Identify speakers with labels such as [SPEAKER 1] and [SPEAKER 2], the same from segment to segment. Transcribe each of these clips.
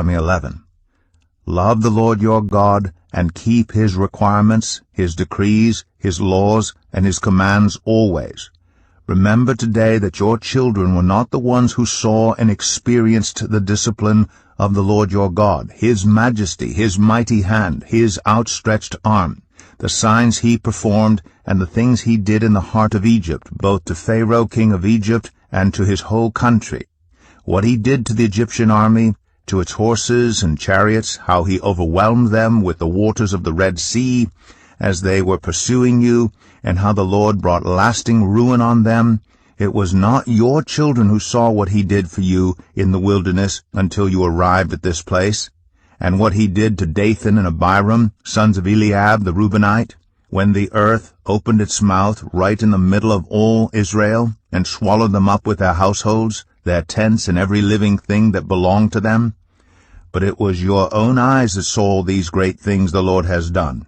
[SPEAKER 1] Deuteronomy 11. Love the Lord your God, and keep his requirements, his decrees, his laws, and his commands always. Remember today that your children were not the ones who saw and experienced the discipline of the Lord your God, his majesty, his mighty hand, his outstretched arm, the signs he performed, and the things he did in the heart of Egypt, both to Pharaoh king of Egypt and to his whole country. What he did to the Egyptian army, to its horses and chariots, how he overwhelmed them with the waters of the Red Sea as they were pursuing you, and how the Lord brought lasting ruin on them. It was not your children who saw what he did for you in the wilderness until you arrived at this place, and what he did to Dathan and Abiram, sons of Eliab the Reubenite, when the earth opened its mouth right in the middle of all Israel, and swallowed them up with their households, their tents, and every living thing that belonged to them. But it was your own eyes that saw these great things the Lord has done.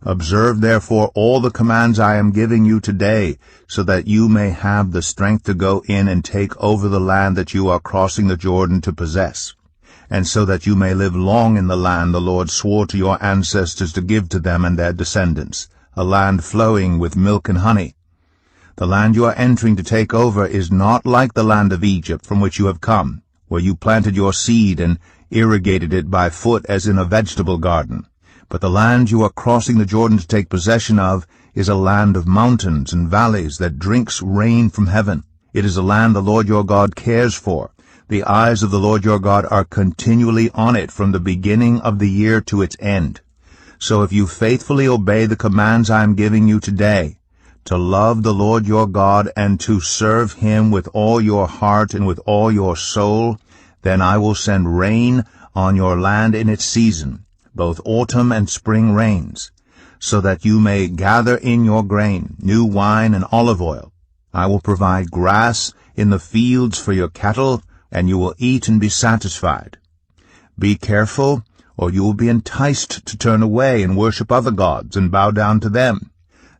[SPEAKER 1] Observe therefore all the commands I am giving you today, so that you may have the strength to go in and take over the land that you are crossing the Jordan to possess, and so that you may live long in the land the Lord swore to your ancestors to give to them and their descendants, a land flowing with milk and honey. The land you are entering to take over is not like the land of Egypt from which you have come, where you planted your seed and irrigated it by foot as in a vegetable garden. But the land you are crossing the Jordan to take possession of is a land of mountains and valleys that drinks rain from heaven. It is a land the Lord your God cares for. The eyes of the Lord your God are continually on it from the beginning of the year to its end. So if you faithfully obey the commands I am giving you today, to love the Lord your God and to serve him with all your heart and with all your soul, then I will send rain on your land in its season, both autumn and spring rains, so that you may gather in your grain, new wine and olive oil. I will provide grass in the fields for your cattle, and you will eat and be satisfied. Be careful, or you will be enticed to turn away and worship other gods and bow down to them.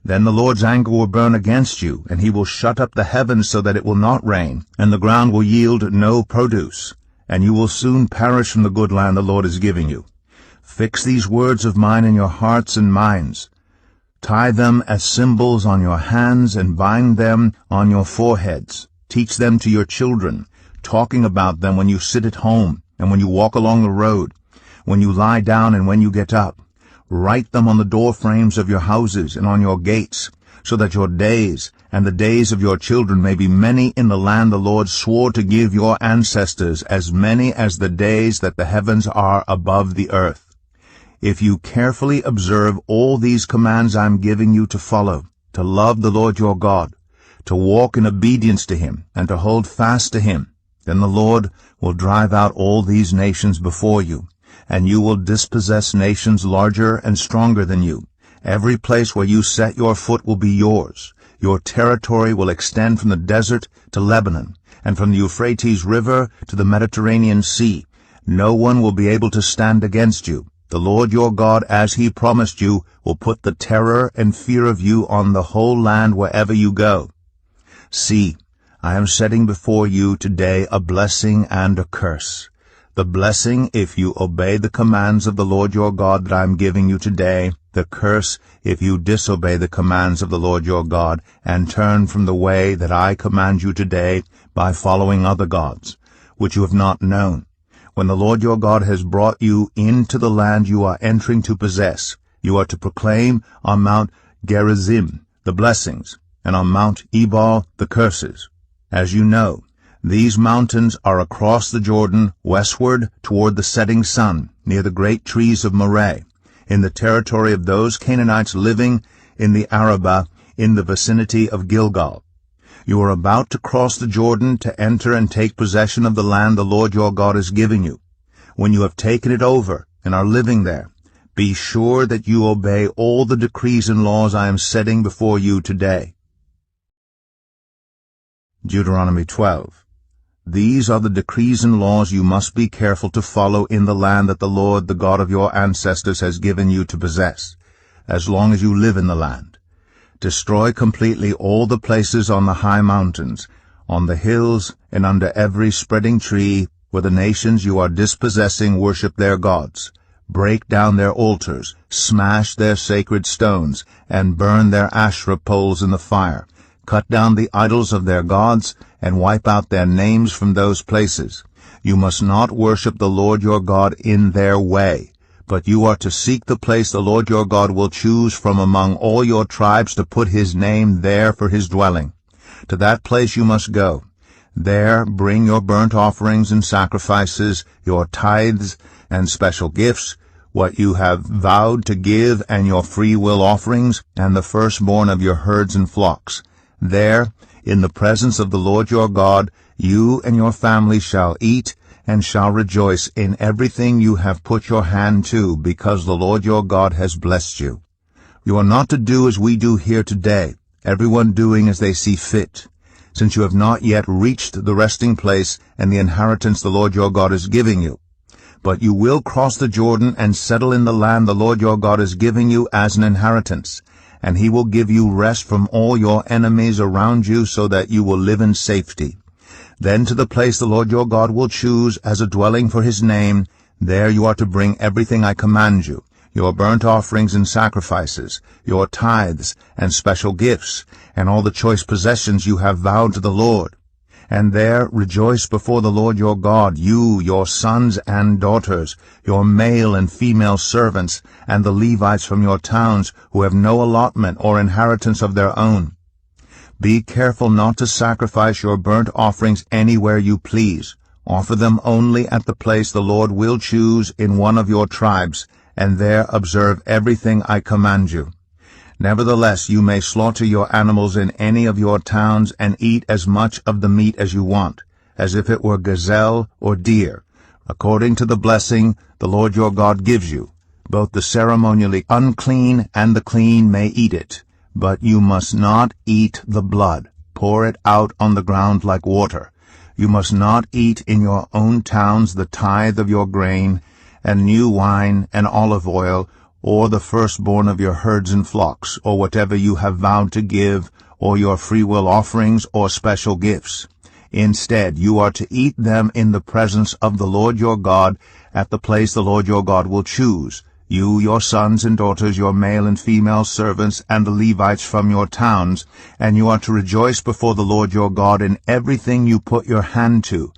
[SPEAKER 1] Then the Lord's anger will burn against you, and he will shut up the heavens so that it will not rain, and the ground will yield no produce, and you will soon perish from the good land the Lord is giving you. Fix these words of mine in your hearts and minds. Tie them as symbols on your hands and bind them on your foreheads. Teach them to your children, talking about them when you sit at home and when you walk along the road, when you lie down and when you get up. Write them on the door frames of your houses and on your gates, so that your days and the days of your children may be many in the land the Lord swore to give your ancestors, as many as the days that the heavens are above the earth. If you carefully observe all these commands I am giving you to follow, to love the Lord your God, to walk in obedience to him, and to hold fast to him, then the Lord will drive out all these nations before you, and you will dispossess nations larger and stronger than you. Every place where you set your foot will be yours. Your territory will extend from the desert to Lebanon, and from the Euphrates River to the Mediterranean Sea. No one will be able to stand against you. The Lord your God, as he promised you, will put the terror and fear of you on the whole land wherever you go. See, I am setting before you today a blessing and a curse. The blessing if you obey the commands of the Lord your God that I am giving you today, the curse if you disobey the commands of the Lord your God and turn from the way that I command you today by following other gods, which you have not known. When the Lord your God has brought you into the land you are entering to possess, you are to proclaim on Mount Gerizim the blessings, and on Mount Ebal the curses. As you know, these mountains are across the Jordan westward toward the setting sun, near the great trees of Moreh, in the territory of those Canaanites living in the Arabah in the vicinity of Gilgal. You are about to cross the Jordan to enter and take possession of the land the Lord your God is giving you. When you have taken it over and are living there, be sure that you obey all the decrees and laws I am setting before you today. Deuteronomy 12. These are the decrees and laws you must be careful to follow in the land that the Lord, the God of your ancestors, has given you to possess, as long as you live in the land. Destroy completely all the places on the high mountains, on the hills, and under every spreading tree, where the nations you are dispossessing worship their gods. Break down their altars, smash their sacred stones, and burn their Asherah poles in the fire. Cut down the idols of their gods, and wipe out their names from those places. You must not worship the Lord your God in their way, but you are to seek the place the Lord your God will choose from among all your tribes to put his name there for his dwelling. To that place you must go. There bring your burnt offerings and sacrifices, your tithes and special gifts, what you have vowed to give, and your free will offerings, and the firstborn of your herds and flocks. There, in the presence of the Lord your God, you and your family shall eat, and shall rejoice in everything you have put your hand to, because the Lord your God has blessed you. You are not to do as we do here today, everyone doing as they see fit, since you have not yet reached the resting place and the inheritance the Lord your God is giving you. But you will cross the Jordan and settle in the land the Lord your God is giving you as an inheritance, and he will give you rest from all your enemies around you, so that you will live in safety. Then to the place the Lord your God will choose as a dwelling for his name, there you are to bring everything I command you, your burnt offerings and sacrifices, your tithes and special gifts, and all the choice possessions you have vowed to the Lord. And there rejoice before the Lord your God, you, your sons and daughters, your male and female servants, and the Levites from your towns, who have no allotment or inheritance of their own. Be careful not to sacrifice your burnt offerings anywhere you please. Offer them only at the place the Lord will choose in one of your tribes, and there observe everything I command you. Nevertheless, you may slaughter your animals in any of your towns and eat as much of the meat as you want, as if it were gazelle or deer, according to the blessing the Lord your God gives you. Both the ceremonially unclean and the clean may eat it, but you must not eat the blood. Pour it out on the ground like water. You must not eat in your own towns the tithe of your grain, and new wine and olive oil, or the firstborn of your herds and flocks, or whatever you have vowed to give, or your freewill offerings or special gifts. Instead, you are to eat them in the presence of the Lord your God, at the place the Lord your God will choose, you, your sons and daughters, your male and female servants, and the Levites from your towns, and you are to rejoice before the Lord your God in everything you put your hand to.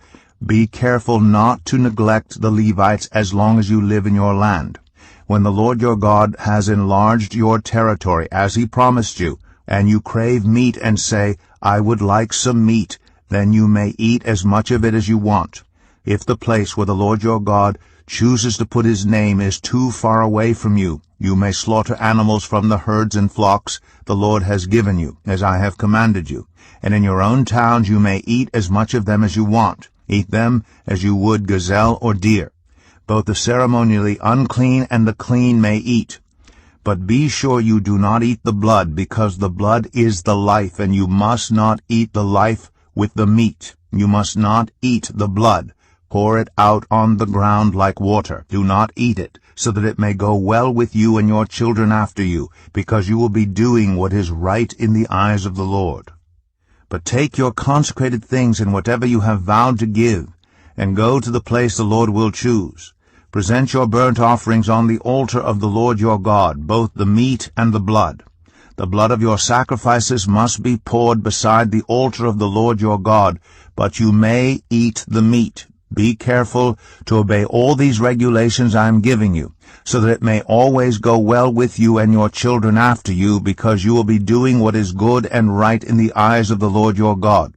[SPEAKER 1] Be careful not to neglect the Levites as long as you live in your land. When the Lord your God has enlarged your territory, as he promised you, and you crave meat and say, I would like some meat, then you may eat as much of it as you want. If the place where the Lord your God chooses to put his name is too far away from you, you may slaughter animals from the herds and flocks the Lord has given you, as I have commanded you. And in your own towns you may eat as much of them as you want. Eat them as you would gazelle or deer. Both the ceremonially unclean and the clean may eat. But be sure you do not eat the blood, because the blood is the life, and you must not eat the life with the meat. You must not eat the blood. Pour it out on the ground like water. Do not eat it, so that it may go well with you and your children after you, because you will be doing what is right in the eyes of the Lord. But take your consecrated things and whatever you have vowed to give, and go to the place the Lord will choose. Present your burnt offerings on the altar of the Lord your God, both the meat and the blood. The blood of your sacrifices must be poured beside the altar of the Lord your God, but you may eat the meat. Be careful to obey all these regulations I am giving you, so that it may always go well with you and your children after you, because you will be doing what is good and right in the eyes of the Lord your God.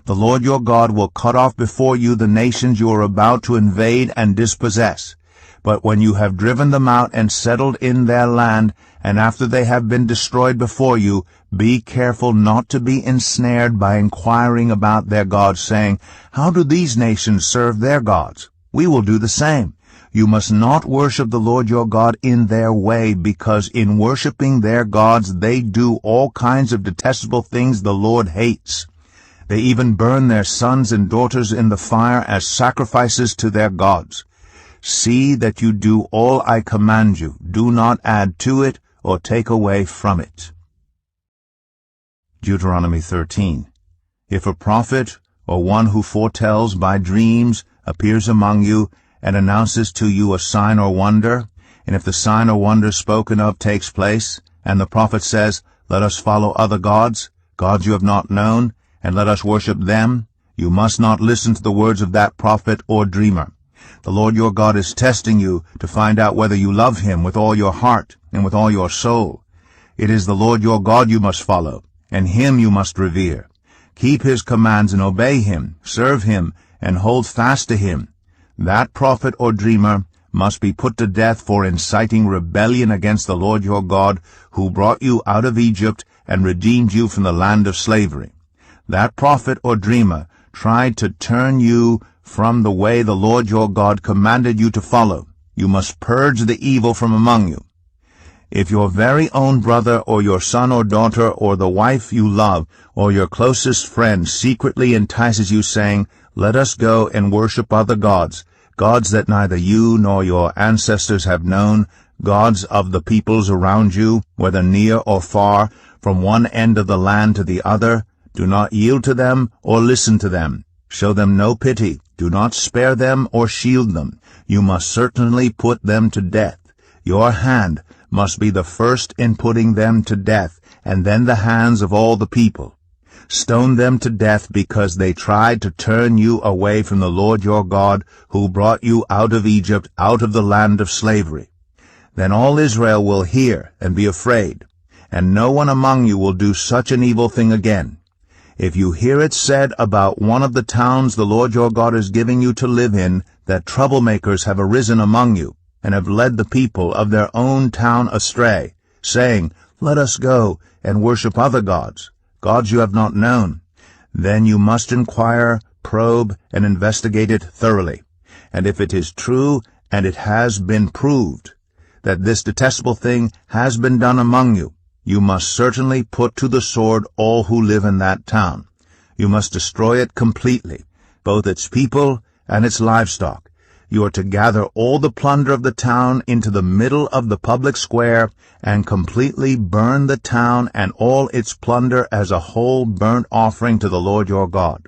[SPEAKER 1] The Lord your God will cut off before you the nations you are about to invade and dispossess. But when you have driven them out and settled in their land, and after they have been destroyed before you, be careful not to be ensnared by inquiring about their gods, saying, How do these nations serve their gods? We will do the same. You must not worship the Lord your God in their way, because in worshiping their gods they do all kinds of detestable things the Lord hates. They even burn their sons and daughters in the fire as sacrifices to their gods. See that you do all I command you. Do not add to it or take away from it. Deuteronomy 13. If a prophet or one who foretells by dreams appears among you and announces to you a sign or wonder, and if the sign or wonder spoken of takes place, and the prophet says, "Let us follow other gods, gods you have not known, and let us worship them," you must not listen to the words of that prophet or dreamer. The Lord your God is testing you to find out whether you love him with all your heart and with all your soul. It is the Lord your God you must follow, and him you must revere. Keep his commands and obey him, serve him, and hold fast to him. That prophet or dreamer must be put to death for inciting rebellion against the Lord your God, who brought you out of Egypt and redeemed you from the land of slavery. That prophet or dreamer tried to turn you from the way the Lord your God commanded you to follow. You must purge the evil from among you. If your very own brother or your son or daughter or the wife you love or your closest friend secretly entices you, saying, "Let us go and worship other gods," gods that neither you nor your ancestors have known, gods of the peoples around you, whether near or far, from one end of the land to the other, do not yield to them or listen to them. Show them no pity. Do not spare them or shield them. You must certainly put them to death. Your hand must be the first in putting them to death, and then the hands of all the people. Stone them to death because they tried to turn you away from the Lord your God, who brought you out of Egypt, out of the land of slavery. Then all Israel will hear and be afraid, and no one among you will do such an evil thing again. If you hear it said about one of the towns the Lord your God is giving you to live in, that troublemakers have arisen among you, and have led the people of their own town astray, saying, "Let us go and worship other gods, gods you have not known," then you must inquire, probe, and investigate it thoroughly. And if it is true, and it has been proved, that this detestable thing has been done among you, you must certainly put to the sword all who live in that town. You must destroy it completely, both its people and its livestock. You are to gather all the plunder of the town into the middle of the public square and completely burn the town and all its plunder as a whole burnt offering to the Lord your God.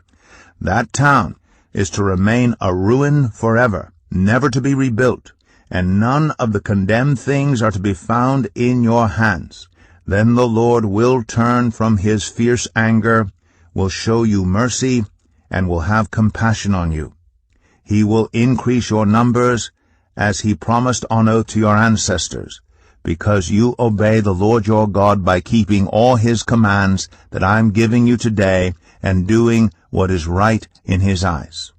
[SPEAKER 1] That town is to remain a ruin forever, never to be rebuilt, and none of the condemned things are to be found in your hands. Then the Lord will turn from his fierce anger, will show you mercy, and will have compassion on you. He will increase your numbers, as he promised on oath to your ancestors, because you obey the Lord your God by keeping all his commands that I am giving you today, and doing what is right in his eyes.